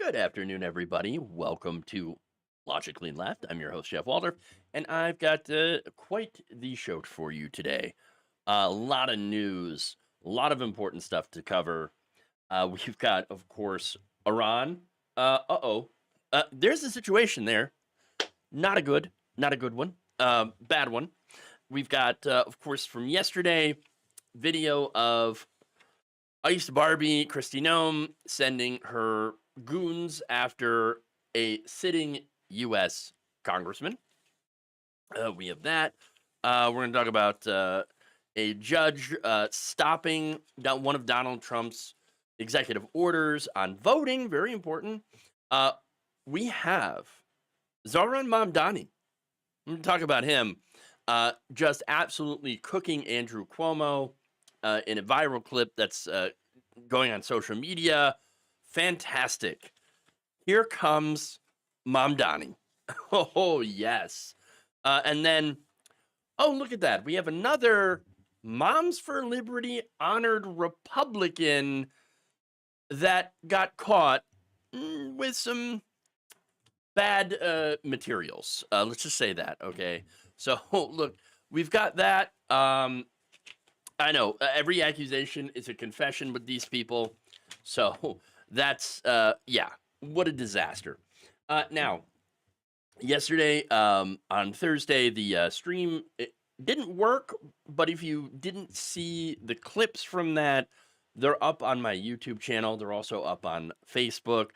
Good afternoon, everybody. Welcome to Logically Left. I'm your host, Jeff Waldorf, and I've got quite the show for you today. A lot of news, a lot of important stuff to cover. We've got, of course, Iran. There's a situation there. Not a good one. Bad one. We've got, of course, from yesterday, video of Ice Barbie, Kristi Noem, sending her goons after a sitting U.S. congressman. We have that. We're going to talk about a judge stopping one of Donald Trump's executive orders on voting. Very important. We have Zohran Mamdani. I'm going to talk about him. Just absolutely cooking Andrew Cuomo in a viral clip that's going on social media. Fantastic. Here comes Mamdani. Oh, yes. And then, look at that. We have another Moms for Liberty honored Republican that got caught with some bad materials. Let's just say that, okay? So, look, we've got that. I know every accusation is a confession with these people. So that's, what a disaster. Now, yesterday, on Thursday, the stream it didn't work, but if you didn't see the clips from that, they're up on my YouTube channel. They're also up on Facebook.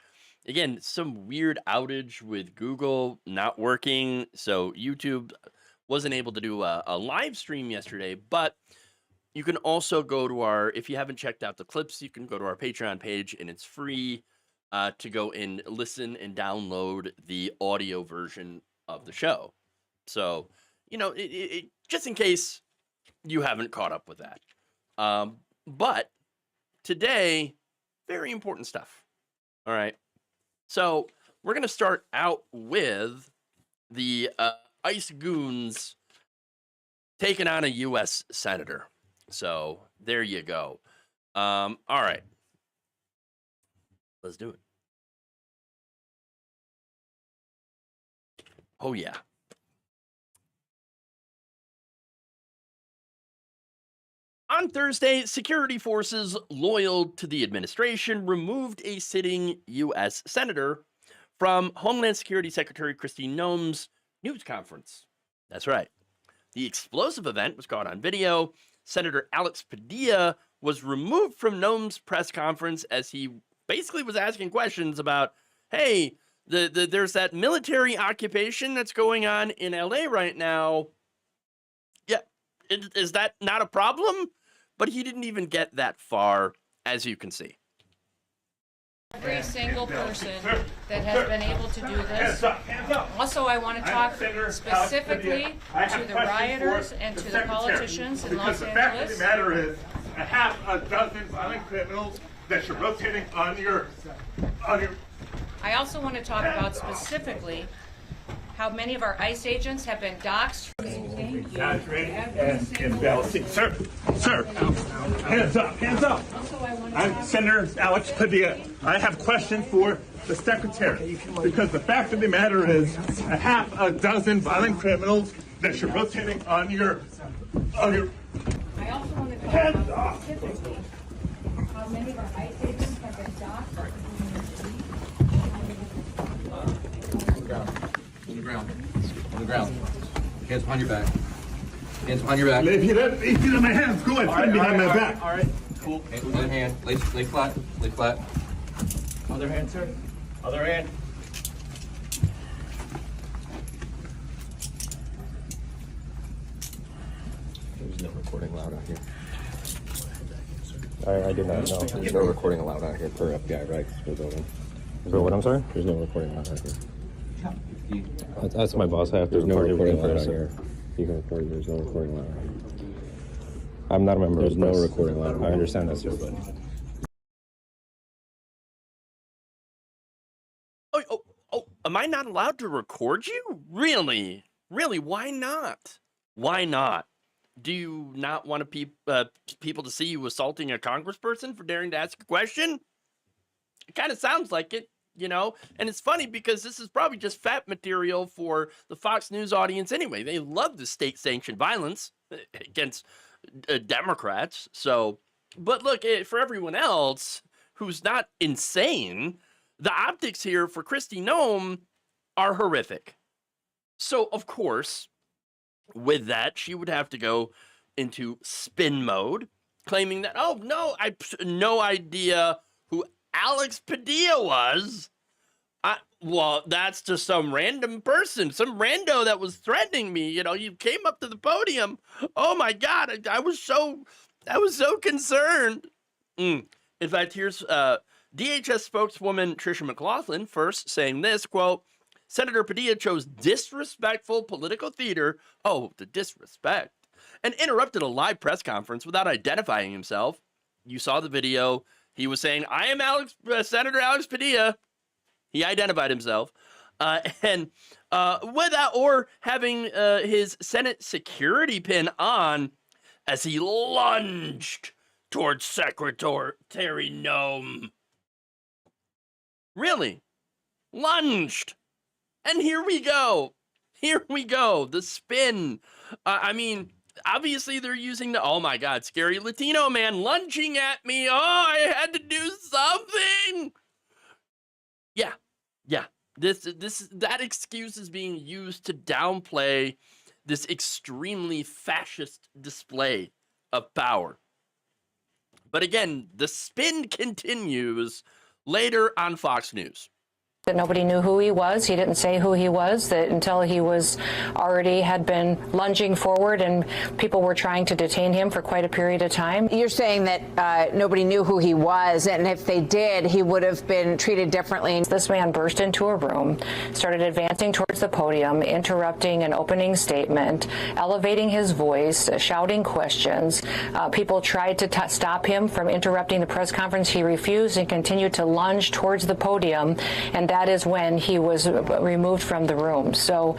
Again, some weird outage with Google not working. So YouTube wasn't able to do a live stream yesterday, but you can also go to if you haven't checked out the clips, you can go to our Patreon page, and it's free to go and listen and download the audio version of the show. So, just in case you haven't caught up with that. But today, very important stuff. All right. So we're going to start out with the ICE goons taking on a U.S. senator. So there you go. All right. Let's do it. Oh, yeah. On Thursday, security forces loyal to the administration removed a sitting U.S. senator from Homeland Security Secretary Kristi Noem's news conference. That's right. The explosive event was caught on video. Senator Alex Padilla was removed from Noem's press conference as he basically was asking questions about, hey, there's that military occupation that's going on in LA right now. Yeah, is that not a problem? But he didn't even get that far, as you can see. Every single person that has been able to do this. Also, I want to talk specifically to the rioters and to the politicians in Los Because the fact of Angeles. the matter is, a half a dozen violent criminals that you're rotating on your. I also want to talk about specifically how many of our ICE agents have been doxxed. Exaggerating and embellishing. Sir, hands up. I'm Senator Alex Padilla. I have questions for the secretary because the fact of the matter is a half a dozen violent criminals that you're rotating on your. I also want to talk about specifically how many of our ICE agents have been doxxed. On the ground. Hands behind your back. Hands behind your back. If you let my hands go, I'd stand behind my back. All right. Cool. Other hand. Lay flat. Lay flat. Other hand, sir. Other hand. There's no recording allowed out here. I did not know. There's no recording allowed out here per FBI regs for the building. For what, I'm sorry? There's no recording allowed out here. That's my boss. I have to There's no recording allowed out here. You can record. There's no recording allowed out here. I'm not a member of the press. There's no recording allowed. I understand that, sir, but... Am I not allowed to record you? Really? Why not? Why not? Do you not want people to see you assaulting a congressperson for daring to ask a question? It kind of sounds like it. you know? And it's funny because this is probably just fat material for the Fox News audience anyway. They love the state-sanctioned violence against Democrats. So, but look, for everyone else who's not insane, the optics here for Kristi Noem are horrific. So, of course, with that, she would have to go into spin mode, claiming that, oh, no, I no idea who Alex Padilla was. Well, that's just some random person, some rando that was threatening me. You know, you came up to the podium. Oh my God, I was so concerned. In fact, here's DHS spokeswoman Tricia McLaughlin first saying this, quote, Senator Padilla chose disrespectful political theater, oh, the disrespect, and interrupted a live press conference without identifying himself. You saw the video. He was saying, I am Senator Alex Padilla. He identified himself. And without or having his Senate security pin on as he lunged towards Secretary Noem. Really? Lunged. And here we go. Here we go. The spin. I mean, obviously they're using the, oh my God, scary Latino man lunging at me. Oh, I had to do something. Yeah. That excuse is being used to downplay this extremely fascist display of power. But again, the spin continues later on Fox News. That nobody knew who he was. He didn't say who he was, that until he was already had been lunging forward and people were trying to detain him for quite a period of time. You're saying that nobody knew who he was, and if they did, he would have been treated differently. This man burst into a room, started advancing towards the podium, interrupting an opening statement, elevating his voice, shouting questions. People tried to stop him from interrupting the press conference. He refused and continued to lunge towards the podium, and that is when he was removed from the room. So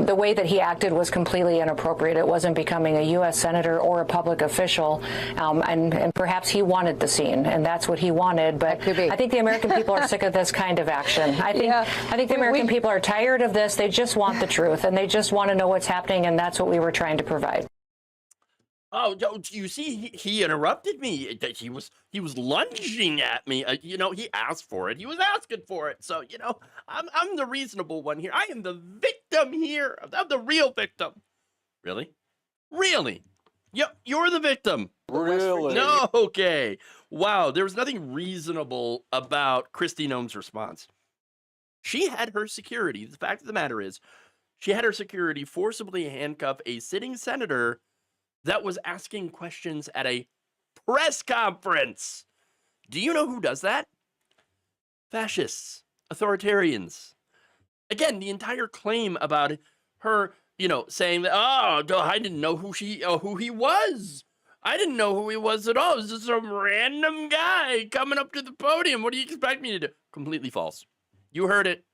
the way that he acted was completely inappropriate. It wasn't becoming a U.S. senator or a public official, and perhaps he wanted the scene, and that's what he wanted. But I think the American people are sick of this kind of action. I think the American people are tired of this. They just want the truth, and they just want to know what's happening, and that's what we were trying to provide. Oh, you see, he interrupted me. He was lunging at me. You know, he asked for it. He was asking for it. So, you know, I'm the reasonable one here. I am the victim here. I'm the real victim. Really? Really? Yep, you're the victim. Really? No, okay. Wow, there was nothing reasonable about Kristi Noem's response. She had her security. The fact of the matter is, she had her security forcibly handcuff a sitting senator that was asking questions at a press conference. Do you know who does that? Fascists, authoritarians. Again, the entire claim about her, you know, saying that, oh, I didn't know who he was. I didn't know who he was at all. It was just some random guy coming up to the podium. What do you expect me to do? Completely false. You heard it.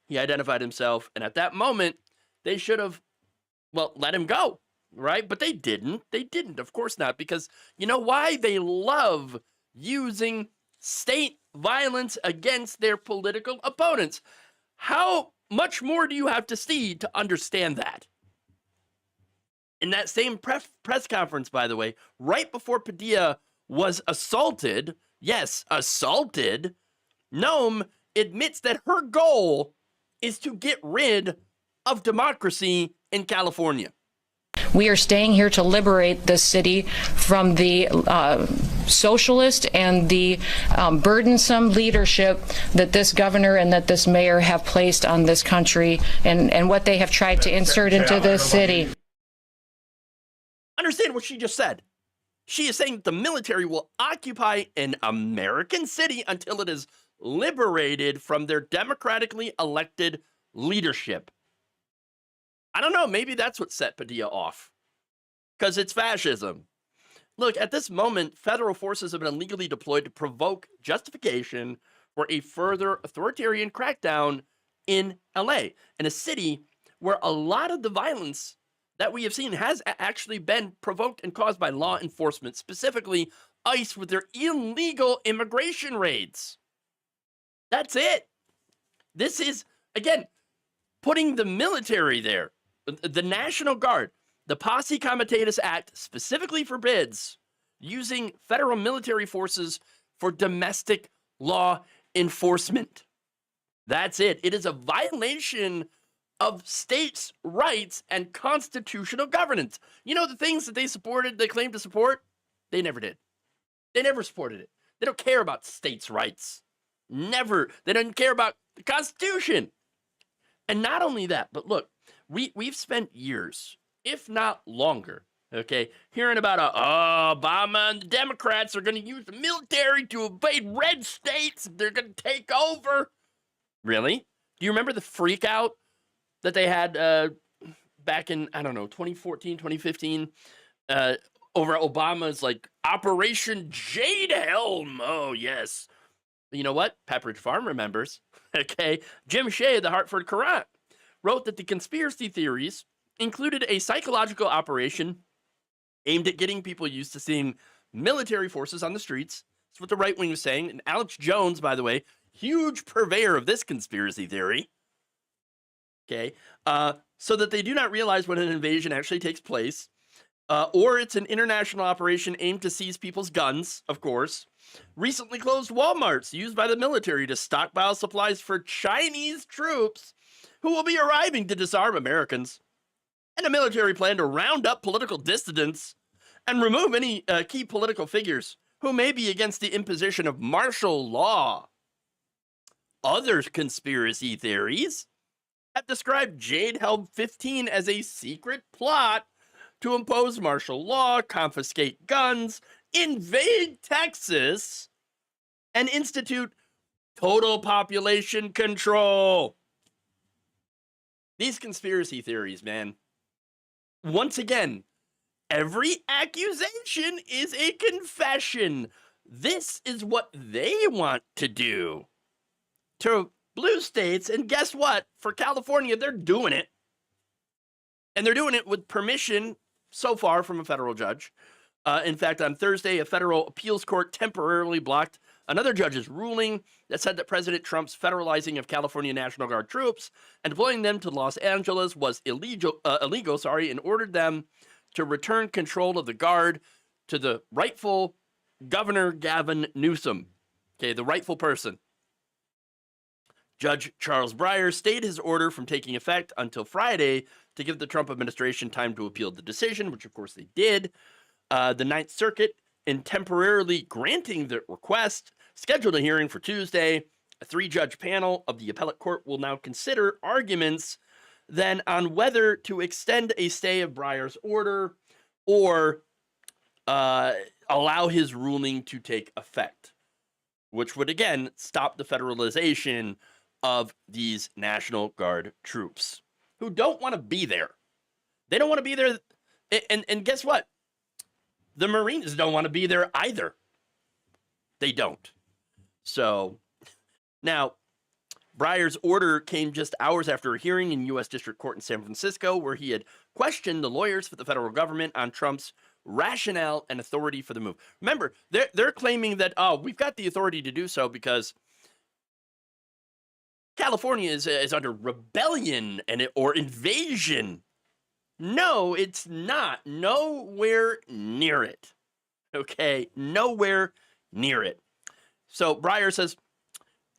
He identified himself. And at that moment, they should have, well, let him go. Right? But they didn't. They didn't. Of course not. Because you know why? They love using state violence against their political opponents. How much more do you have to see to understand that? In that same press conference, by the way, right before Padilla was assaulted, yes, assaulted, Noem admits that her goal is to get rid of democracy in California. We are staying here to liberate this city from the socialist and the burdensome leadership that this governor and that this mayor have placed on this country and what they have tried to insert into this city. Understand what she just said. She is saying that the military will occupy an American city until it is liberated from their democratically elected leadership. I don't know, maybe that's what set Padilla off. Because it's fascism. Look, at this moment, federal forces have been illegally deployed to provoke justification for a further authoritarian crackdown in LA, in a city where a lot of the violence that we have seen has actually been provoked and caused by law enforcement, specifically ICE with their illegal immigration raids. That's it. This is, again, putting the military there. The National Guard, the Posse Comitatus Act specifically forbids using federal military forces for domestic law enforcement. That's it. It is a violation of states' rights and constitutional governance. You know, the things that they supported, they claimed to support, they never did. They never supported it. They don't care about states' rights. Never. They don't care about the Constitution. And not only that, but look, we've spent years, if not longer, okay, hearing about Obama and the Democrats are going to use the military to invade red states. They're going to take over. Really? Do you remember the freak out that they had back in, I don't know, 2014, 2015, over Obama's, like, Operation Jade Helm? Oh, yes. You know what? Pepperidge Farm remembers. Okay. Jim Shea of the Hartford Courant wrote that the conspiracy theories included a psychological operation aimed at getting people used to seeing military forces on the streets. That's what the right wing was saying. And Alex Jones, by the way, huge purveyor of this conspiracy theory. Okay. So that they do not realize when an invasion actually takes place, or it's an international operation aimed to seize people's guns, of course. Recently closed Walmarts used by the military to stockpile supplies for Chinese troops who will be arriving to disarm Americans. And a military plan to round up political dissidents and remove any key political figures who may be against the imposition of martial law. Other conspiracy theories have described Jade Helm 15 as a secret plot to impose martial law, confiscate guns, invade Texas, and institute total population control. These conspiracy theories, man. Once again, every accusation is a confession. This is what they want to do to blue states, and guess what? For California, they're doing it. And they're doing it with permission so far from a federal judge. In fact, on Thursday, a federal appeals court temporarily blocked another judge's ruling that said that President Trump's federalizing of California National Guard troops and deploying them to Los Angeles was illegal, and ordered them to return control of the Guard to the rightful Governor Gavin Newsom. Okay, the rightful person. Judge Charles Breyer stayed his order from taking effect until Friday to give the Trump administration time to appeal the decision, which of course they did. The Ninth Circuit, in temporarily granting the request, scheduled a hearing for Tuesday. A 3-judge panel of the appellate court will now consider arguments then on whether to extend a stay of Breyer's order or allow his ruling to take effect, which would again stop the federalization of these National Guard troops who don't want to be there. They don't want to be there. And guess what? The Marines don't want to be there either. They don't. So now, Breyer's order came just hours after a hearing in U.S. District Court in San Francisco, where he had questioned the lawyers for the federal government on Trump's rationale and authority for the move. Remember, they're claiming that, we've got the authority to do so because California is under rebellion or invasion. No, it's not. Nowhere near it. Okay? Nowhere near it. So Breyer says,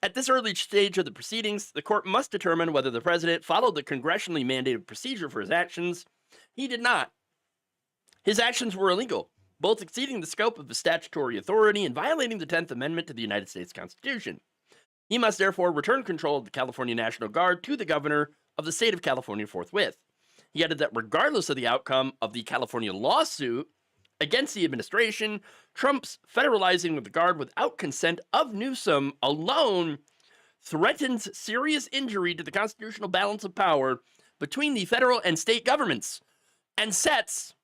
at this early stage of the proceedings, the court must determine whether the president followed the congressionally mandated procedure for his actions. He did not. His actions were illegal, both exceeding the scope of the statutory authority and violating the 10th Amendment to the United States Constitution. He must therefore return control of the California National Guard to the governor of the state of California forthwith. He added that regardless of the outcome of the California lawsuit against the administration, Trump's federalizing of the Guard without consent of Newsom alone threatens serious injury to the constitutional balance of power between the federal and state governments and sets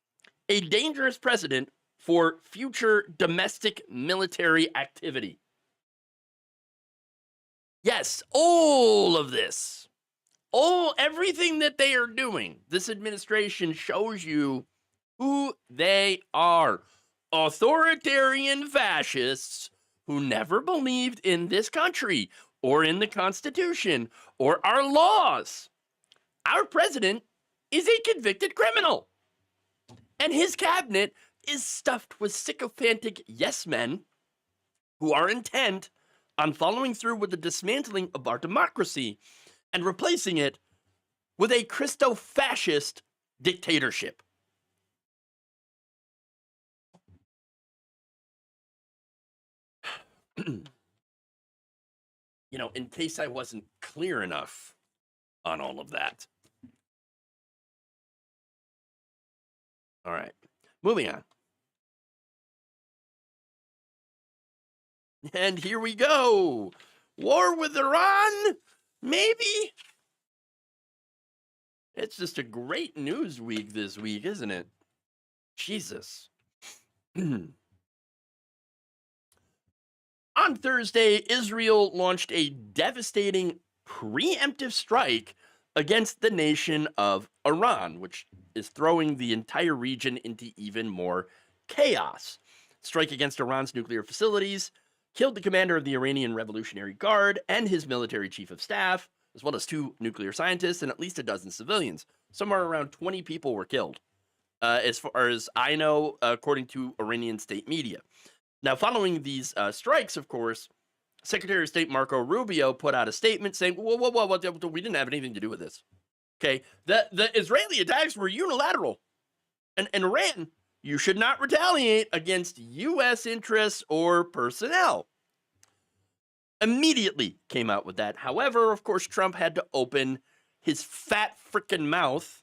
a dangerous precedent for future domestic military activity. Yes, all of this, everything that they are doing, this administration shows you who they are. Authoritarian fascists who never believed in this country or in the Constitution or our laws. Our president is a convicted criminal, and his cabinet is stuffed with sycophantic yes men who are intent on following through with the dismantling of our democracy and replacing it with a Christo-fascist dictatorship. You know, in case I wasn't clear enough on all of that. All right, moving on. And here we go. War with Iran? Maybe? It's just a great news week this week, isn't it? Jesus. On Thursday, Israel launched a devastating preemptive strike against the nation of Iran, which is throwing the entire region into even more chaos. Strike against Iran's nuclear facilities killed the commander of the Iranian Revolutionary Guard and his military chief of staff, as well as 2 nuclear scientists and at least a dozen civilians. Somewhere around 20 people were killed, as far as I know, according to Iranian state media. Now, following these strikes, of course, Secretary of State Marco Rubio put out a statement saying, whoa, we didn't have anything to do with this. Okay, the Israeli attacks were unilateral. And Iran, you should not retaliate against U.S. interests or personnel. Immediately came out with that. However, of course, Trump had to open his fat frickin' mouth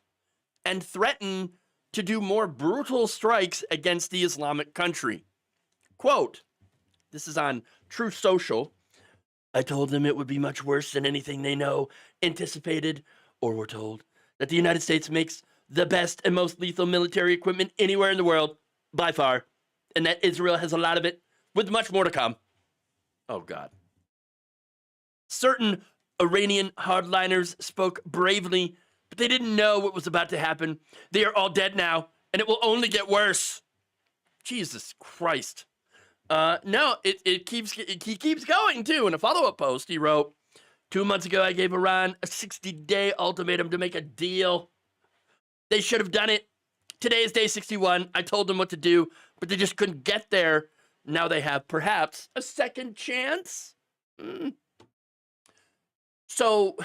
and threaten to do more brutal strikes against the Islamic country. Quote, this is on True Social. I told them it would be much worse than anything they know, anticipated, or were told, that the United States makes the best and most lethal military equipment anywhere in the world, by far, and that Israel has a lot of it, with much more to come. Oh, God. Certain Iranian hardliners spoke bravely, but they didn't know what was about to happen. They are all dead now, and it will only get worse. Jesus Christ. No, he keeps going, too. In a follow-up post, he wrote, 2 months ago, I gave Iran a 60-day ultimatum to make a deal. They should have done it. Today is day 61. I told them what to do, but they just couldn't get there. Now they have perhaps a second chance. So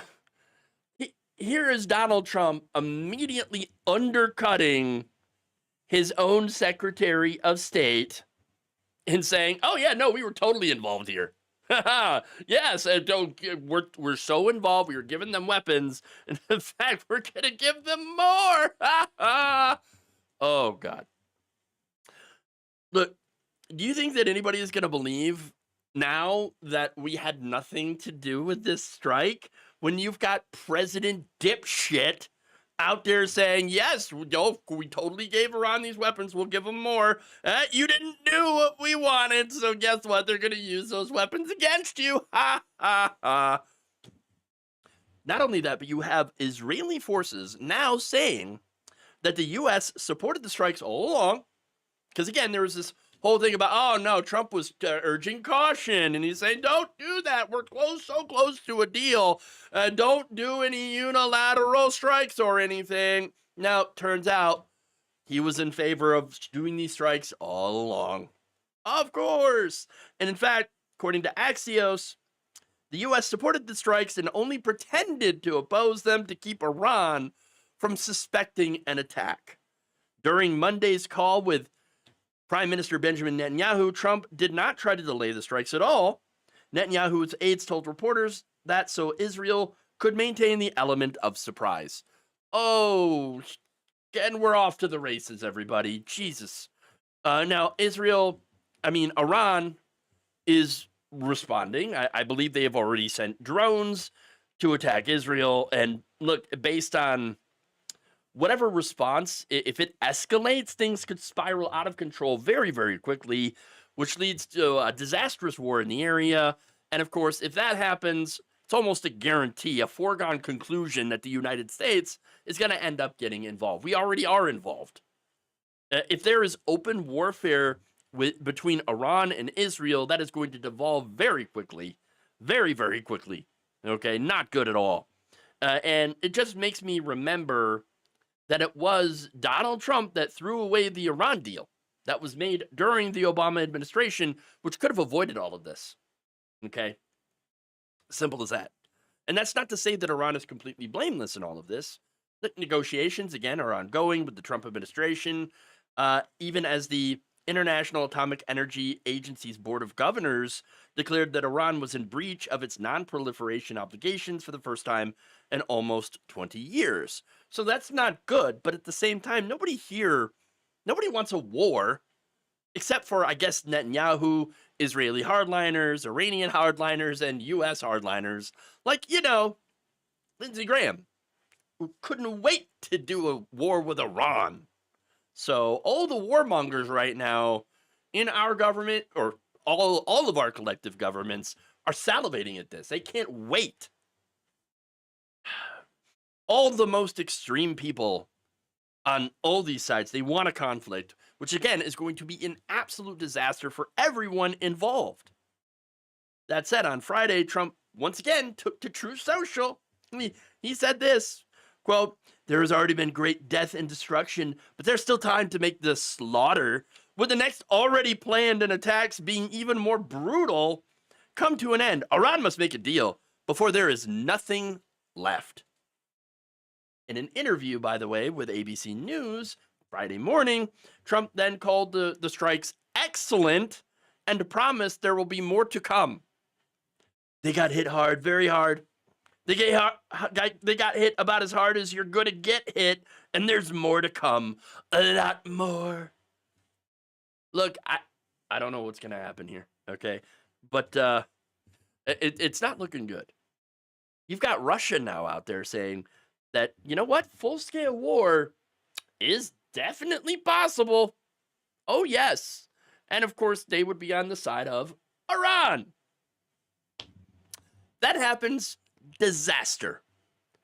here is Donald Trump immediately undercutting his own Secretary of State and saying, oh, yeah, no, we were totally involved here. Yes, we're so involved. We were giving them weapons. And in fact, we're going to give them more. Oh, God. Look, do you think that anybody is going to believe now that we had nothing to do with this strike when you've got President Dipshit out there saying, yes, we totally gave Iran these weapons. We'll give them more. You didn't do what we wanted, so guess what? They're going to use those weapons against you. Ha, ha, ha. Not only that, but you have Israeli forces now saying that the U.S. supported the strikes all along. Because, again, there was this whole thing about, oh, no, Trump was urging caution. And he's saying, don't do that. We're so close to a deal. Don't do any unilateral strikes or anything. Now, turns out he was in favor of doing these strikes all along. Of course. And in fact, according to Axios, the U.S. supported the strikes and only pretended to oppose them to keep Iran from suspecting an attack. During Monday's call with Prime Minister Benjamin Netanyahu, Trump did not try to delay the strikes at all. Netanyahu's aides told reporters that so Israel could maintain the element of surprise. Oh, and we're off to the races, everybody. Jesus. Now, Iran is responding. I believe they have already sent drones to attack Israel. And look, based on whatever response, if it escalates, things could spiral out of control very, very quickly, which leads to a disastrous war in the area. And of course, if that happens, it's almost a guarantee, a foregone conclusion that the United States is going to end up getting involved. We already are involved. If there is open warfare between Iran and Israel, that is going to devolve very quickly, very, very quickly. Okay, not good at all. And it just makes me remember that it was Donald Trump that threw away the Iran deal that was made during the Obama administration, which could have avoided all of this. Okay? Simple as that. And that's not to say that Iran is completely blameless in all of this. The negotiations, again, are ongoing with the Trump administration, even as the International Atomic Energy Agency's Board of Governors declared that Iran was in breach of its non-proliferation obligations for the first time in almost 20 years. So that's not good, but at the same time, nobody wants a war, except for, I guess, Netanyahu, Israeli hardliners, Iranian hardliners, and U.S. hardliners, like, Lindsey Graham, who couldn't wait to do a war with Iran. So all the warmongers right now in our government, or all of our collective governments, are salivating at this. They can't wait. All the most extreme people on all these sides, they want a conflict, which again is going to be an absolute disaster for everyone involved. That said, on Friday, Trump once again took to Truth Social. He said this, quote, "There has already been great death and destruction, but there's still time to make the slaughter, with the next already planned and attacks being even more brutal, come to an end. Iran must make a deal before there is nothing left." In an interview, by the way, with ABC News Friday morning, Trump then called the strikes excellent and promised there will be more to come. They got hit hard, very hard. They got hit about as hard as you're going to get hit, and there's more to come. A lot more. Look, I don't know what's going to happen here, okay? But it's not looking good. You've got Russia now out there saying that, you know what? Full-scale war is definitely possible. Oh, yes. And, of course, they would be on the side of Iran. That happens, disaster.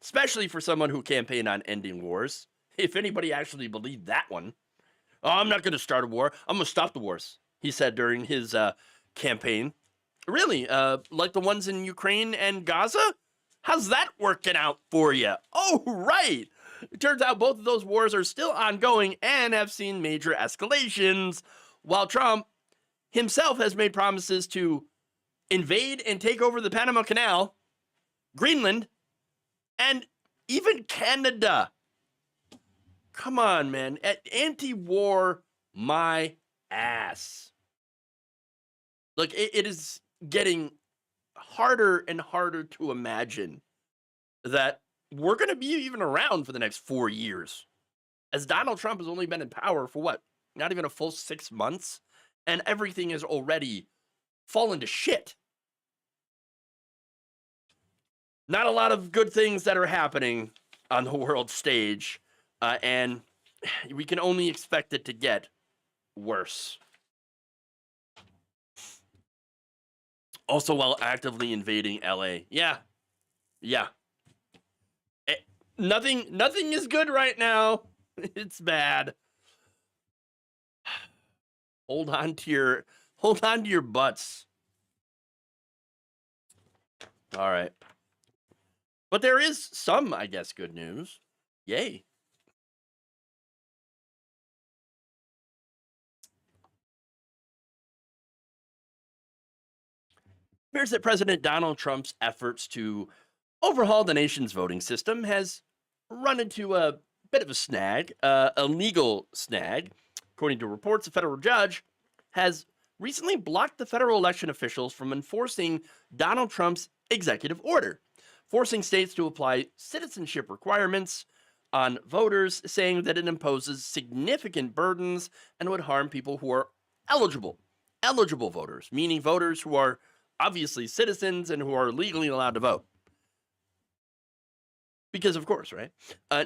Especially for someone who campaigned on ending wars. If anybody actually believed that one. "Oh, I'm not going to start a war. I'm going to stop the wars," he said during his campaign. Really? Like the ones in Ukraine and Gaza? How's that working out for you? Oh, right. It turns out both of those wars are still ongoing and have seen major escalations, while Trump himself has made promises to invade and take over the Panama Canal, Greenland, and even Canada. Come on, man. Anti-war my ass. Look, it is getting harder and harder to imagine that we're going to be even around for the next 4 years. As Donald Trump has only been in power for what? Not even a full 6 months? And everything is already fallen to shit. Not a lot of good things that are happening on the world stage. And we can only expect it to get worse. Also, while actively invading LA. Yeah. Nothing is good right now. It's bad. Hold on to your butts. All right. But there is some, I guess, good news. Yay. It appears that President Donald Trump's efforts to overhaul the nation's voting system has run into a bit of a snag, a legal snag. According to reports, a federal judge has recently blocked the federal election officials from enforcing Donald Trump's executive order, forcing states to apply citizenship requirements on voters, saying that it imposes significant burdens and would harm people who are eligible voters, meaning voters who are obviously citizens and who are legally allowed to vote. Because of course, right?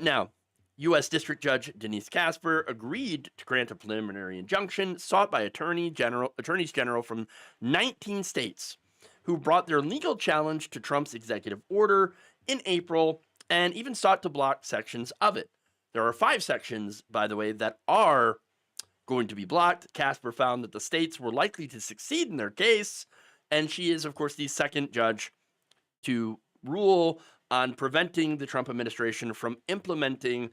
Now, U.S. District Judge Denise Casper agreed to grant a preliminary injunction sought by attorneys general from 19 states who brought their legal challenge to Trump's executive order in April and even sought to block sections of it. There are 5 sections, by the way, that are going to be blocked. Casper found that the states were likely to succeed in their case And she is, of course, the second judge to rule on preventing the Trump administration from implementing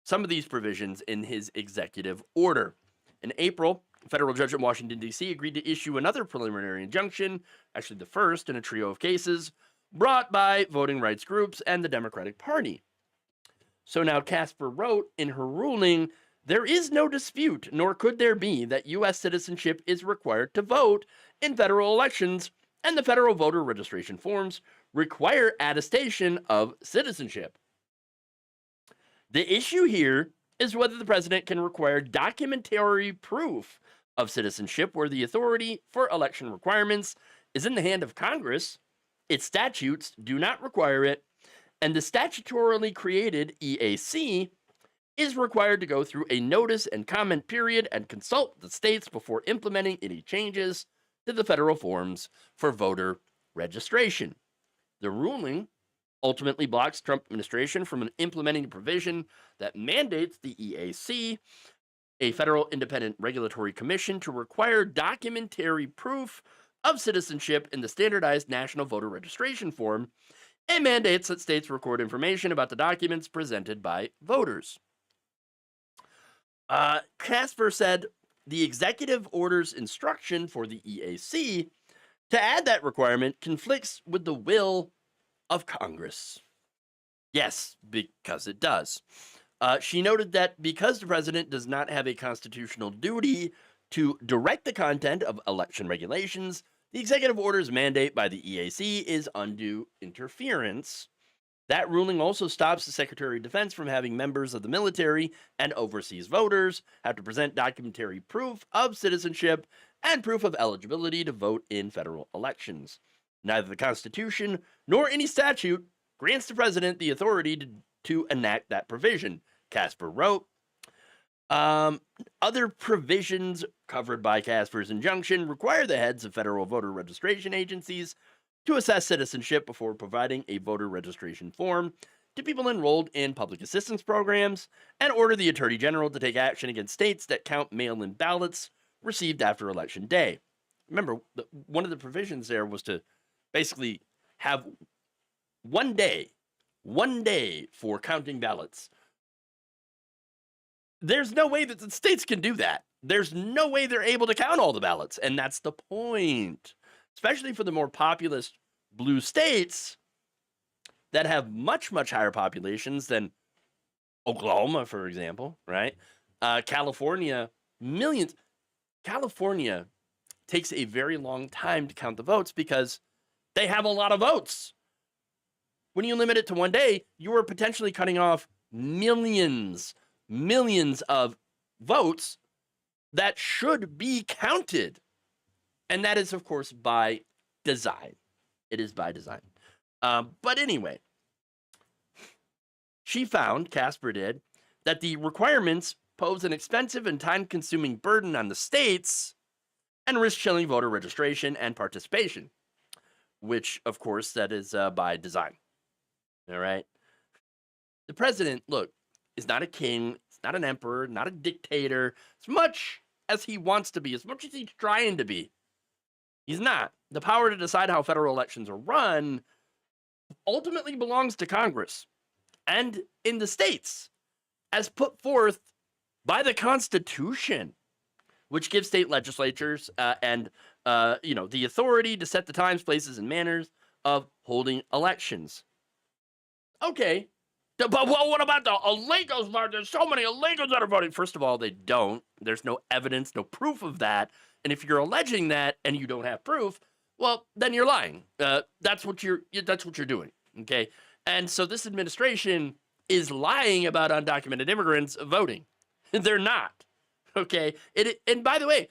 some of these provisions in his executive order. In April, a federal judge in Washington, D.C. agreed to issue another preliminary injunction, actually the first in a trio of cases, brought by voting rights groups and the Democratic Party. So now Casper wrote in her ruling, there is no dispute, nor could there be, that U.S. citizenship is required to vote in federal elections, and the federal voter registration forms require attestation of citizenship. The issue here is whether the president can require documentary proof of citizenship where the authority for election requirements is in the hand of Congress, its statutes do not require it, and the statutorily created EAC is required to go through a notice and comment period and consult the states before implementing any changes to the federal forms for voter registration. The ruling ultimately blocks Trump administration from implementing a provision that mandates the EAC, a federal independent regulatory commission, to require documentary proof of citizenship in the standardized national voter registration form, and mandates that states record information about the documents presented by voters. Casper said the executive order's instruction for the EAC to add that requirement conflicts with the will of Congress. Yes, because it does. She noted that because the president does not have a constitutional duty to direct the content of election regulations, the executive order's mandate by the EAC is undue interference. That ruling also stops the Secretary of Defense from having members of the military and overseas voters have to present documentary proof of citizenship and proof of eligibility to vote in federal elections. Neither the Constitution nor any statute grants the president the authority to enact that provision, Casper wrote. Other provisions covered by Casper's injunction require the heads of federal voter registration agencies to assess citizenship before providing a voter registration form to people enrolled in public assistance programs, and order the Attorney General to take action against states that count mail-in ballots received after Election Day. Remember, one of the provisions there was to basically have one day for counting ballots. There's no way that the states can do that. There's no way they're able to count all the ballots, and that's the point. Especially for the more populous blue states that have much, much higher populations than Oklahoma, for example, right? California, millions. California takes a very long time to count the votes because they have a lot of votes. When you limit it to one day, you are potentially cutting off millions of votes that should be counted. And that is, of course, by design. It is by design. But anyway, she found, Casper did, that the requirements pose an expensive and time-consuming burden on the states and risk chilling voter registration and participation, which, of course, that is by design. All right? The president, look, is not a king, is not an emperor, not a dictator, as much as he wants to be, as much as he's trying to be. He's not. The power to decide how federal elections are run ultimately belongs to Congress and in the states, as put forth by the Constitution, which gives state legislatures and the authority to set the times, places, and manners of holding elections. Okay, but what about the illegals? There's so many illegals that are voting. First of all, they don't. There's no evidence, no proof of that. And if you're alleging that and you don't have proof, well, then you're lying. That's what you're doing. Okay, and so this administration is lying about undocumented immigrants voting. They're not. Okay, and by the way,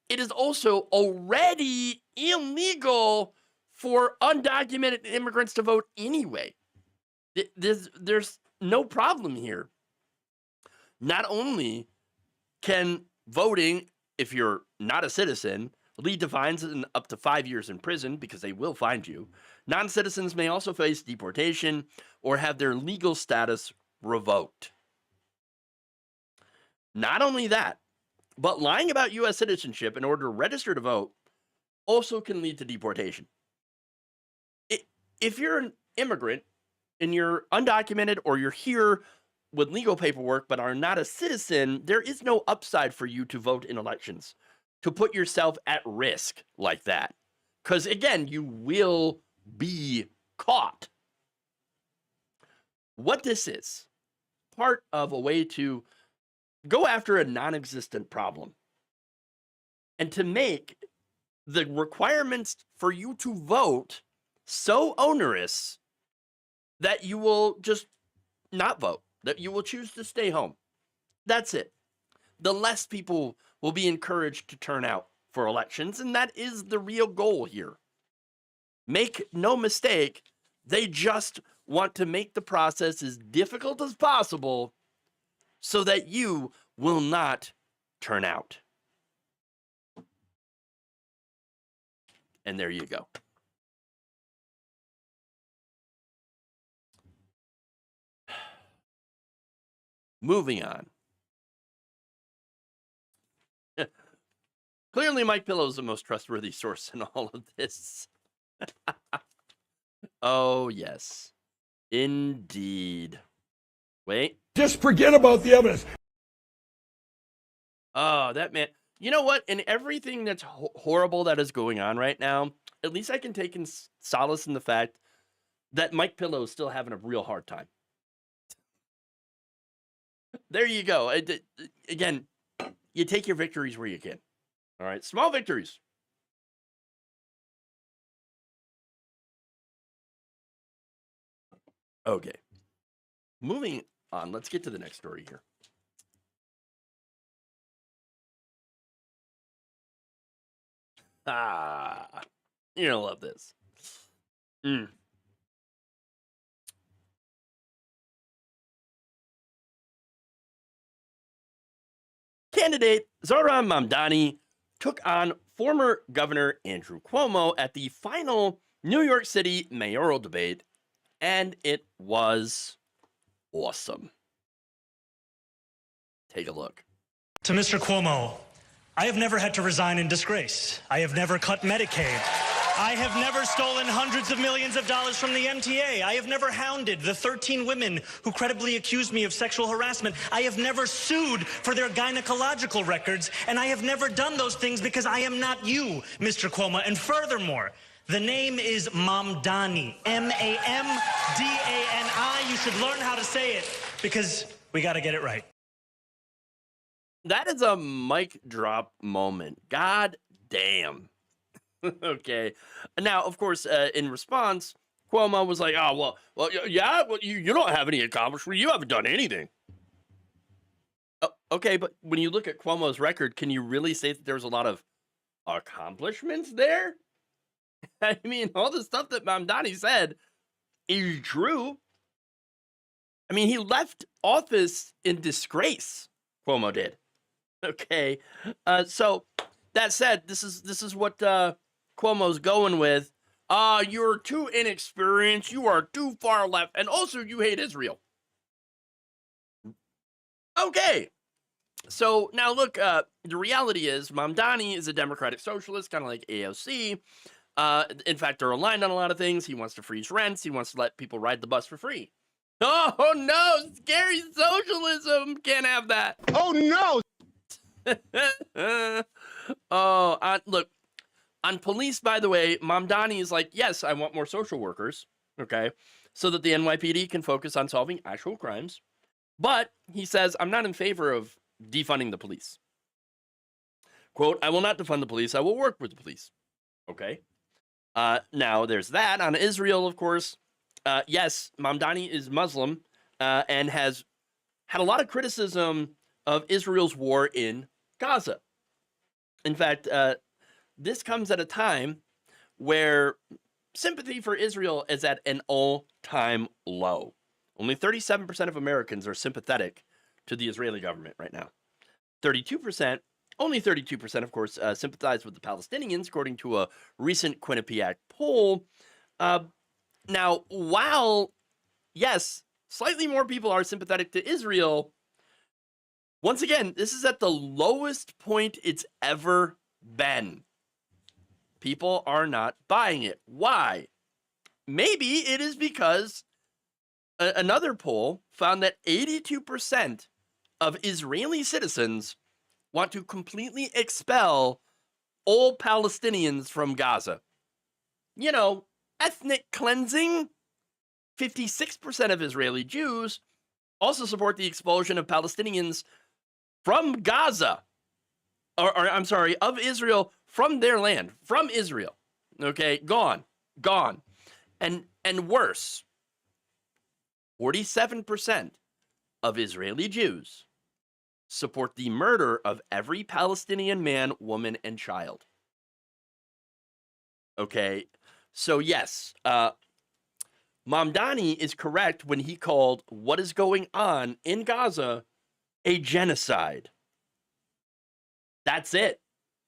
it is also already illegal for undocumented immigrants to vote anyway. There's no problem here. Not only can voting, if you're not a citizen, lead to fines and up to 5 years in prison, because they will find you, non-citizens may also face deportation or have their legal status revoked. Not only that, but lying about U.S. citizenship in order to register to vote also can lead to deportation. If you're an immigrant and you're undocumented or you're here with legal paperwork but are not a citizen, there is no upside for you to vote in elections, to put yourself at risk like that. Because again, you will be caught. What this is, part of a way to go after a non-existent problem and to make the requirements for you to vote so onerous that you will just not vote, that you will choose to stay home. That's it. The less people will be encouraged to turn out for elections, and that is the real goal here. Make no mistake, they just want to make the process as difficult as possible so that you will not turn out. And there you go. Moving on. Clearly, Mike Pillow is the most trustworthy source in all of this. Oh, yes. Indeed. Wait. Just forget about the evidence. Oh, that man. You know what? In everything that's horrible that is going on right now, at least I can take solace in the fact that Mike Pillow is still having a real hard time. There you go. Again, you take your victories where you can. All right, small victories. Okay. Moving on, let's get to the next story here. You're gonna love this. Candidate Zohran Mamdani took on former Governor Andrew Cuomo at the final New York City mayoral debate, and it was awesome. Take a look. To Mr. Cuomo, I have never had to resign in disgrace. I have never cut Medicaid. I have never stolen hundreds of millions of dollars from the MTA. I have never hounded the 13 women who credibly accused me of sexual harassment. I have never sued for their gynecological records, and I have never done those things because I am not you, Mr. Cuomo. And furthermore, the name is Mamdani, M-A-M-D-A-N-I. You should learn how to say it because we got to get it right. That is a mic drop moment. God damn. Okay. Now, of course, in response, Cuomo was like, "Oh, well, yeah, well, you don't have any accomplishment. You haven't done anything." Oh, okay, but when you look at Cuomo's record, can you really say that there's a lot of accomplishments there? I mean, all the stuff that Mamdani said is true. I mean, he left office in disgrace. Cuomo did. Okay. So that said, this is what Cuomo's going with. You're too inexperienced. You are too far left. And also you hate Israel. Okay. So now look, the reality is Mamdani is a democratic socialist, kind of like AOC. In fact, they're aligned on a lot of things. He wants to freeze rents. He wants to let people ride the bus for free. Oh no, scary socialism. Can't have that. Oh no! Look, on police, by the way, Mamdani is like, yes, I want more social workers, okay, so that the NYPD can focus on solving actual crimes. But he says, I'm not in favor of defunding the police. Quote, I will not defund the police. I will work with the police. Okay. Now, there's that. On Israel, of course, yes, Mamdani is Muslim and has had a lot of criticism of Israel's war in Gaza. In fact, this comes at a time where sympathy for Israel is at an all-time low. Only 37% of Americans are sympathetic to the Israeli government right now. 32%, only 32%, of course, sympathize with the Palestinians, according to a recent Quinnipiac poll. Now, while, yes, slightly more people are sympathetic to Israel, once again, this is at the lowest point it's ever been. people are not buying it. Why? Maybe it is because another poll found that 82% of Israeli citizens want to completely expel all Palestinians from Gaza. You know, ethnic cleansing. 56% of Israeli Jews also support the expulsion of Palestinians from Gaza. Or I'm sorry, of Israel, from their land, from Israel. Okay, gone. And worse, 47% of Israeli Jews support the murder of every Palestinian man, woman, and child. Okay, so yes, Mamdani is correct when he called what is going on in Gaza a genocide. That's it.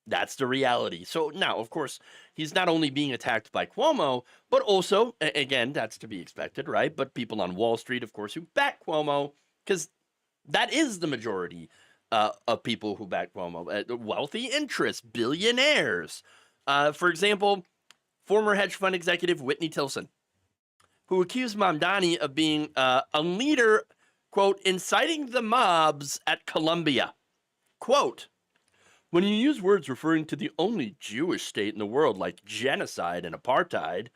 That's the reality. So now, of course, he's not only being attacked by Cuomo, but also, again, that's to be expected, right? But people on Wall Street, of course, who back Cuomo, because that is the majority of people who back Cuomo. Wealthy interests, billionaires. For example, former hedge fund executive Whitney Tilson, who accused Mamdani of being a leader, quote, inciting the mobs at Columbia. Quote, when you use words referring to the only Jewish state in the world like genocide and apartheid,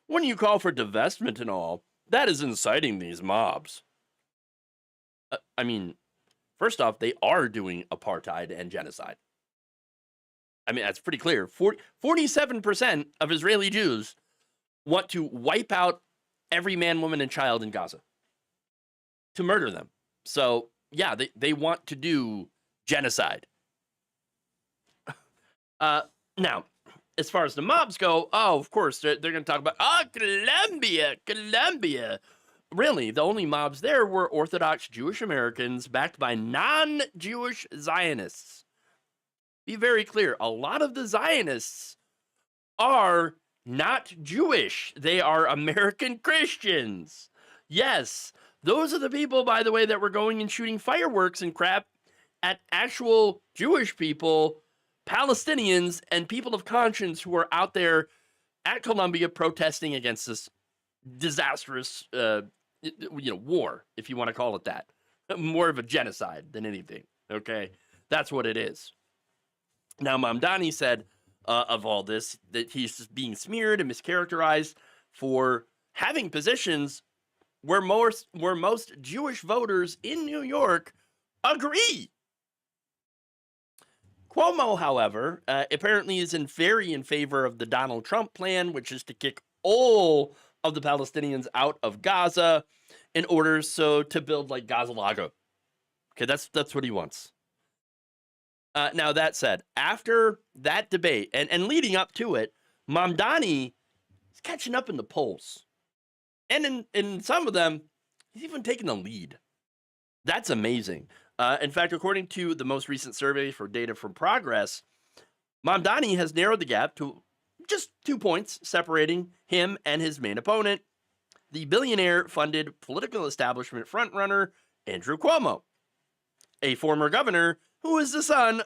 when you call for divestment and all, that is inciting these mobs. I mean, first off, they are doing apartheid and genocide. I mean, that's pretty clear. 47% of Israeli Jews want to wipe out every man, woman, and child in Gaza, to murder them. So, yeah, they want to do genocide. Now, as far as the mobs go, of course, they're going to talk about, Colombia. Really, the only mobs there were Orthodox Jewish Americans backed by non-Jewish Zionists. Be very clear, a lot of the Zionists are not Jewish. They are American Christians. Yes, those are the people, by the way, that were going and shooting fireworks and crap at actual Jewish people, Palestinians, and people of conscience who are out there at Columbia protesting against this disastrous, war, if you want to call it that. More of a genocide than anything, okay? That's what it is. Now, Mamdani said of all this that he's being smeared and mischaracterized for having positions where most Jewish voters in New York agree. Cuomo, however, apparently is very in favor of the Donald Trump plan, which is to kick all of the Palestinians out of Gaza in order to build like Gaza-Lago. Okay, that's what he wants. Now, that said, after that debate and leading up to it, Mamdani is catching up in the polls. And in some of them, he's even taking the lead. That's amazing. In fact, according to the most recent survey for data from Progress, Mamdani has narrowed the gap to just 2 points separating him and his main opponent, the billionaire-funded political establishment frontrunner Andrew Cuomo, a former governor who is the son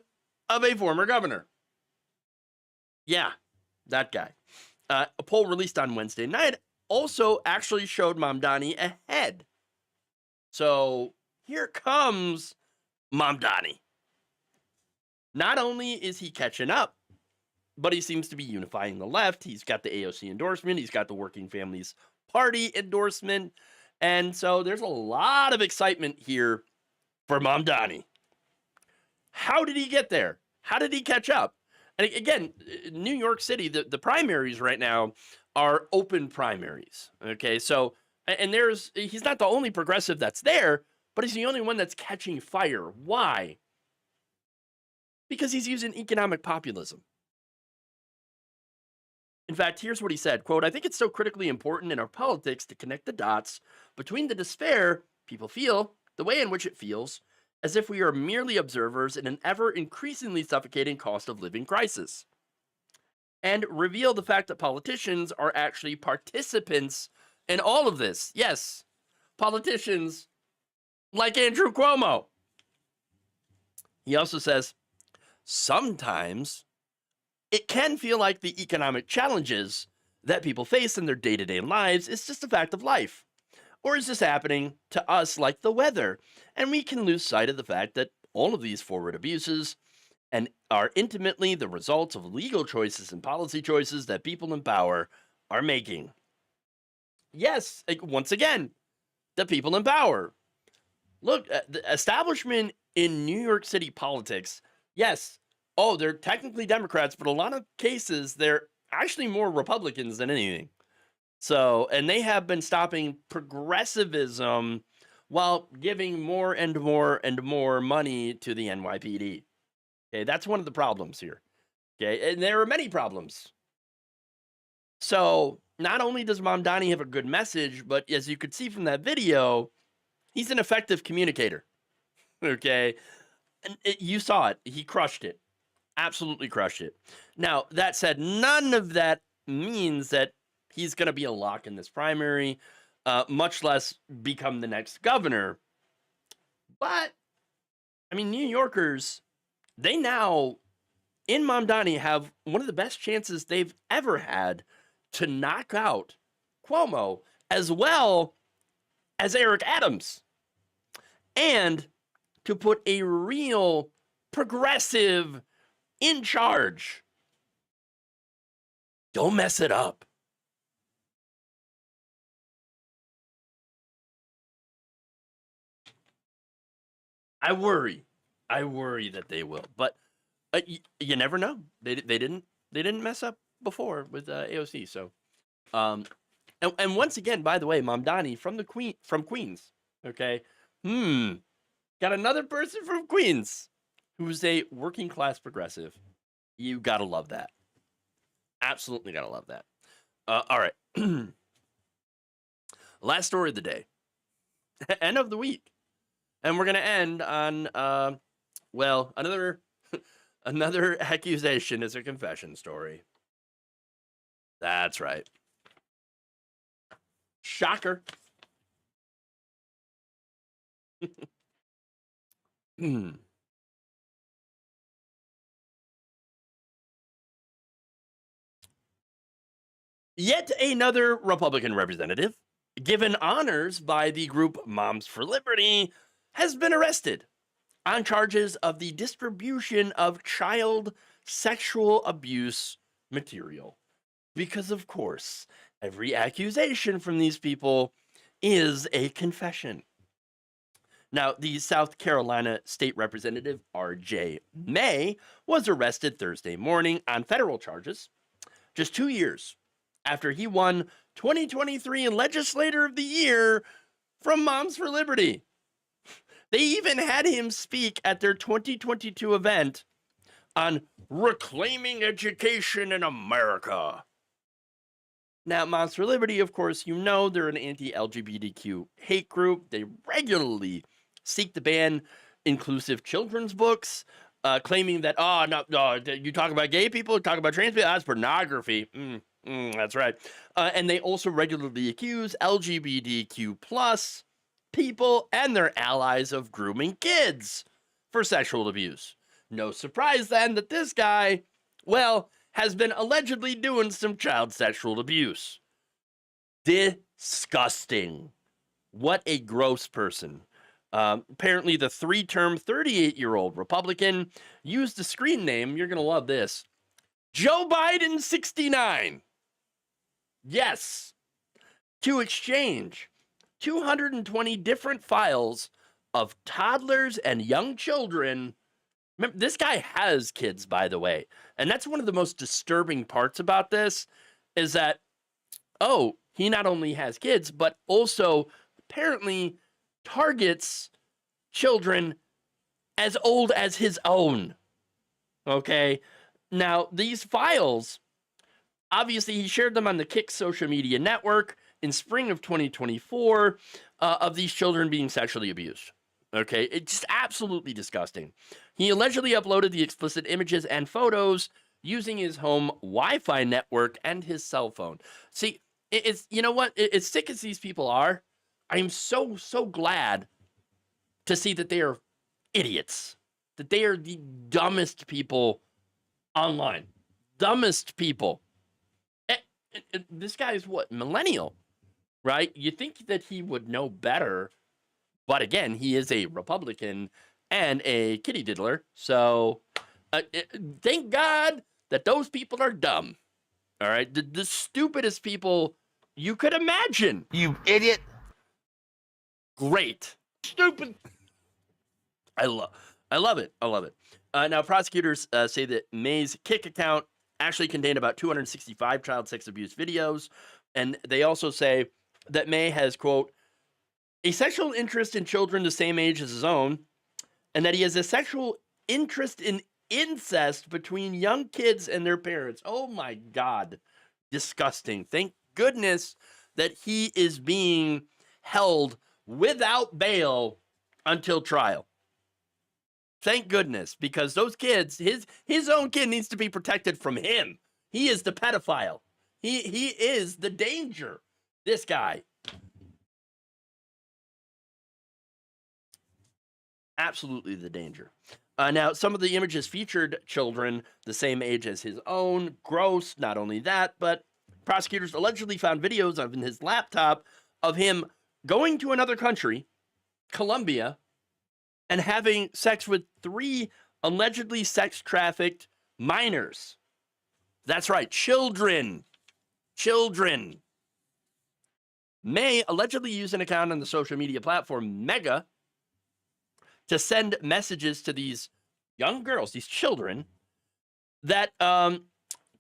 of a former governor. Yeah, that guy. A poll released on Wednesday night also actually showed Mamdani ahead. So here comes Mamdani. Not only is he catching up, but he seems to be unifying the left. He's got the AOC endorsement. He's got the Working Families Party endorsement. And so there's a lot of excitement here for Mamdani. How did he get there? How did he catch up? And again, New York City, the primaries right now are open primaries. Okay, so, and he's not the only progressive that's there, but he's the only one that's catching fire. Why? Because he's using economic populism. In fact, here's what he said, quote, I think it's so critically important in our politics to connect the dots between the despair people feel, the way in which it feels, as if we are merely observers in an ever-increasingly suffocating cost of living crisis, and reveal the fact that politicians are actually participants in all of this. Yes, politicians like Andrew Cuomo. He also says, sometimes it can feel like the economic challenges that people face in their day-to-day lives is just a fact of life. Or is this happening to us like the weather? And we can lose sight of the fact that all of these forward abuses and are intimately the results of legal choices and policy choices that people in power are making. Yes, once again, the people in power. Look, the establishment in New York City politics, yes, they're technically Democrats, but a lot of cases, they're actually more Republicans than anything. So, and they have been stopping progressivism while giving more and more and more money to the NYPD. Okay, that's one of the problems here. Okay, and there are many problems. So, not only does Mamdani have a good message, but as you could see from that video, he's an effective communicator. Okay, and you saw it. He crushed it. Absolutely crushed it. Now, that said, none of that means that he's going to be a lock in this primary, much less become the next governor. But, I mean, New Yorkers, they now, in Mamdani, have one of the best chances they've ever had to knock out Cuomo as well as Eric Adams. And to put a real progressive in charge. Don't mess it up. I worry that they will, but you never know. They didn't mess up before with AOC. So, and once again, by the way, Mamdani from Queens. Okay, got another person from Queens who's a working class progressive. You gotta love that. Absolutely gotta love that. All right. Last story of the day, end of the week. And we're going to end on, another accusation is a confession story. That's right. Shocker. Yet another Republican representative, given honors by the group Moms for Liberty, has been arrested on charges of the distribution of child sexual abuse material. Because, of course, every accusation from these people is a confession. Now, the South Carolina State Representative R.J. May was arrested Thursday morning on federal charges, just 2 years after he won 2023 Legislator of the Year from Moms for Liberty. They even had him speak at their 2022 event on reclaiming education in America. Now, Moms for Liberty, of course, you know they're an anti-LGBTQ hate group. They regularly seek to ban inclusive children's books, claiming that, you talk about gay people, talk about trans people, that's pornography. That's right. And they also regularly accuse LGBTQ plus people and their allies of grooming kids for sexual abuse. No surprise then that this guy, has been allegedly doing some child sexual abuse. Disgusting. What a gross person. Apparently the 3-term 38-year-old Republican used the screen name, you're going to love this, Joe Biden 69. Yes. To exchange 220 different files of toddlers and young children. Remember, this guy has kids, by the way. And that's one of the most disturbing parts about this is that, he not only has kids, but also apparently targets children as old as his own. Okay? Now, these files, obviously he shared them on the Kick social media network in spring of 2024 of these children being sexually abused. Okay, it's just absolutely disgusting. He allegedly uploaded the explicit images and photos using his home Wi-Fi network and his cell phone. See, it's, you know what? As sick as these people are, I'm so glad to see that they are idiots, that they are the dumbest people online. dumbest people. This guy is what, millennial, right? You think that he would know better, but again, he is a Republican and a kitty diddler. So thank God that those people are dumb. All right, the stupidest people you could imagine. You idiot. Great, stupid. I love it. Now, prosecutors say that May's Kick account actually contained about 265 child sex abuse videos. And they also say that May has, quote, a sexual interest in children the same age as his own, and that he has a sexual interest in incest between young kids and their parents. Oh my God. Disgusting. Thank goodness that he is being held without bail until trial. Thank goodness, because those kids, his own kid needs to be protected from him. He is the pedophile. He is the danger. This guy. Absolutely the danger. Now, some of the images featured children the same age as his own. Gross. Not only that, but prosecutors allegedly found videos of in his laptop of him going to another country, Colombia, and having sex with 3 allegedly sex-trafficked minors. That's right, children. Children. May allegedly used an account on the social media platform Mega to send messages to these young girls, these children, that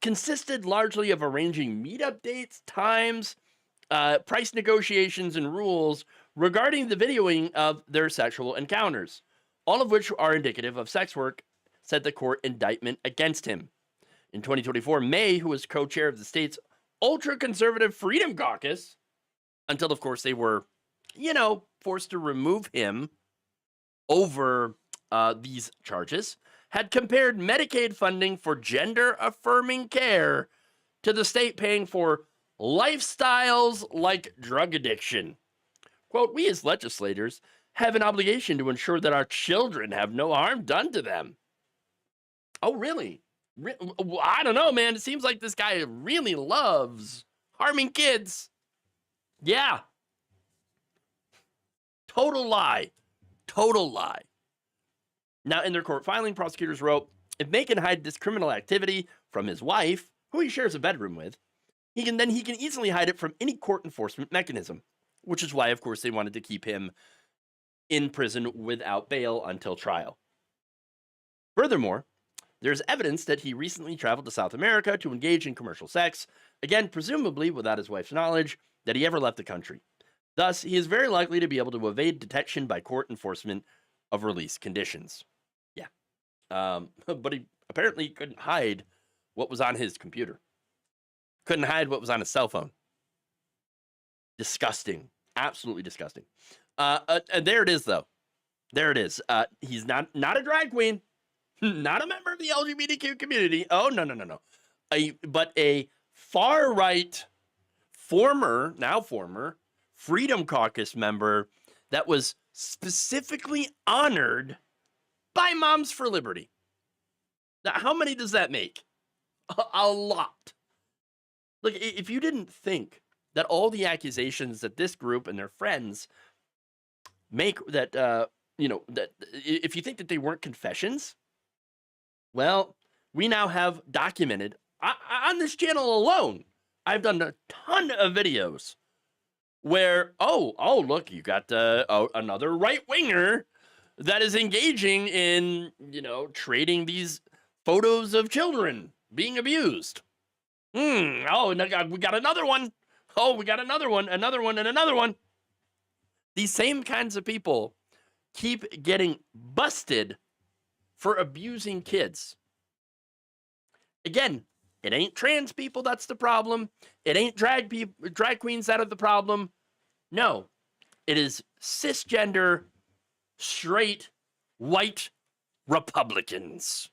consisted largely of arranging meetup dates, times, price negotiations, and rules regarding the videoing of their sexual encounters, all of which are indicative of sex work, said the court indictment against him. In 2024, May, who was co-chair of the state's ultra-conservative Freedom Caucus, until, of course, they were, forced to remove him over these charges, had compared Medicaid funding for gender-affirming care to the state paying for lifestyles like drug addiction. Quote, we as legislators have an obligation to ensure that our children have no harm done to them. Oh, really? I don't know, man. It seems like this guy really loves harming kids. Yeah. Total lie. Total lie. Now, in their court filing, prosecutors wrote, if May can hide this criminal activity from his wife, who he shares a bedroom with, he can easily hide it from any court enforcement mechanism, which is why, of course, they wanted to keep him in prison without bail until trial. Furthermore, there's evidence that he recently traveled to South America to engage in commercial sex, again, presumably without his wife's knowledge that he ever left the country. Thus, he is very likely to be able to evade detection by court enforcement of release conditions. Yeah. But he apparently couldn't hide what was on his computer. Couldn't hide what was on his cell phone. Disgusting. Absolutely disgusting. There it is, though. There it is. He's not a drag queen. Not a member of the LGBTQ community. Oh, no. But a far-right, now former, Freedom Caucus member that was specifically honored by Moms for Liberty. Now, how many does that make? A lot. Look, if you didn't think that all the accusations that this group and their friends make, that, that if you think that they weren't confessions, well, we now have documented on this channel alone. I've done a ton of videos where, look, you got another right-winger that is engaging in, trading these photos of children being abused. We got another one. Oh, we got another one, and another one. These same kinds of people keep getting busted for abusing kids. Again, it ain't trans people that's the problem. It ain't drag queens that are the problem. No, it is cisgender, straight, white Republicans.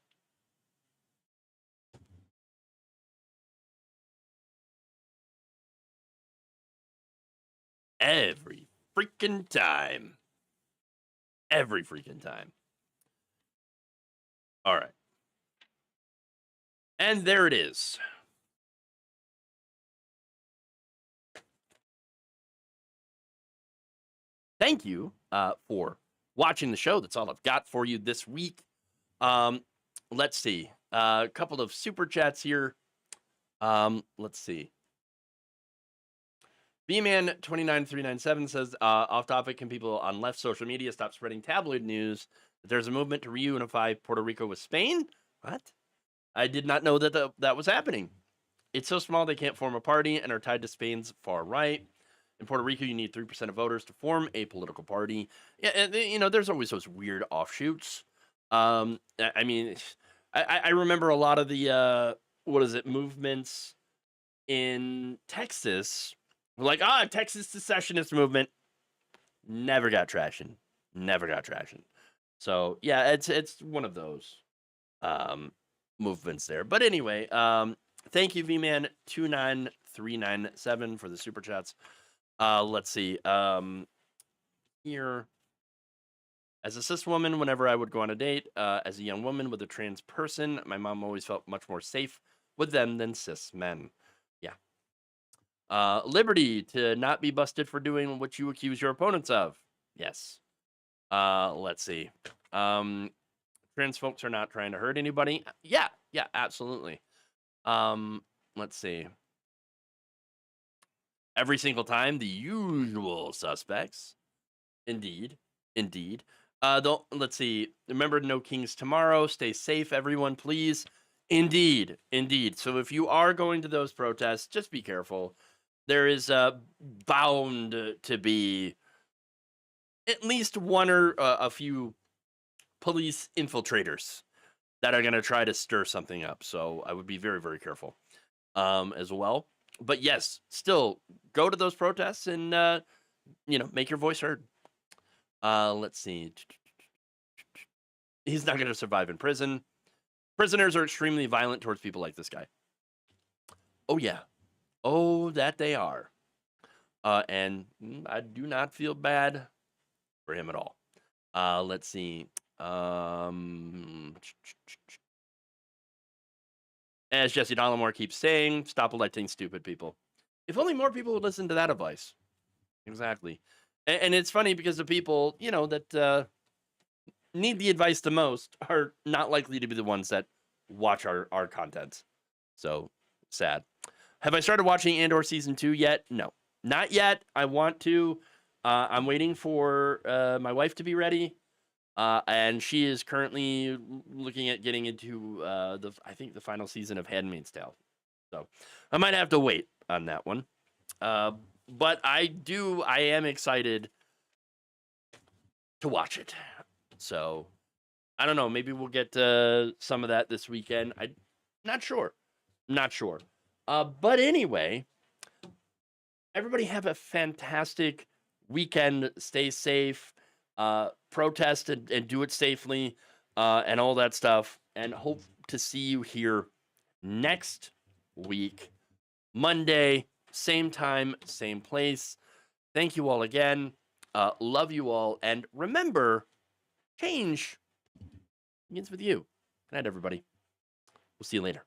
Every freaking time. Every freaking time. All right. And there it is. Thank you for watching the show. That's all I've got for you this week. Let's see. A couple of super chats here. Let's see. BMan29397 says, off topic, can people on left social media stop spreading tabloid news that there's a movement to reunify Puerto Rico with Spain? What? I did not know that that was happening. It's so small they can't form a party and are tied to Spain's far right. In Puerto Rico, you need 3% of voters to form a political party. Yeah, and, you know, there's always those weird offshoots. I mean, I remember a lot of the, movements in Texas. Like, Texas secessionist movement. Never got traction. So, yeah, it's one of those movements there. But anyway, thank you, VMan29397 for the super chats. Let's see. Here. As a cis woman, whenever I would go on a date, as a young woman with a trans person, my mom always felt much more safe with them than cis men. Yeah. Liberty to not be busted for doing what you accuse your opponents of. Yes. Let's see. Trans folks are not trying to hurt anybody. Yeah, absolutely. Let's see. Every single time, the usual suspects. Indeed. Let's see. Remember, no kings tomorrow. Stay safe, everyone, please. Indeed. So if you are going to those protests, just be careful. There is bound to be at least one or a few police infiltrators that are going to try to stir something up. So I would be very, very careful as well. But yes, still go to those protests and, make your voice heard. Let's see. He's not going to survive in prison. Prisoners are extremely violent towards people like this guy. Oh, yeah. Oh, that they are. And I do not feel bad for him at all. Let's see. As Jesse Dollamore keeps saying, stop electing stupid people. If only more people would listen to that advice. Exactly. And it's funny because the people, that need the advice the most are not likely to be the ones that watch our content. So sad. Have I started watching Andor season 2 yet? No, not yet. I want to. I'm waiting for my wife to be ready. And she is currently looking at getting into I think the final season of Handmaid's Tale. So I might have to wait on that one. But I am excited to watch it. So I don't know. Maybe we'll get some of that this weekend. I'm not sure. But anyway, everybody have a fantastic weekend. Stay safe. Protest and do it safely, and all that stuff. And hope to see you here next week, Monday, same time, same place. Thank you all again. Love you all. And remember, change begins with you. Good night, everybody. We'll see you later.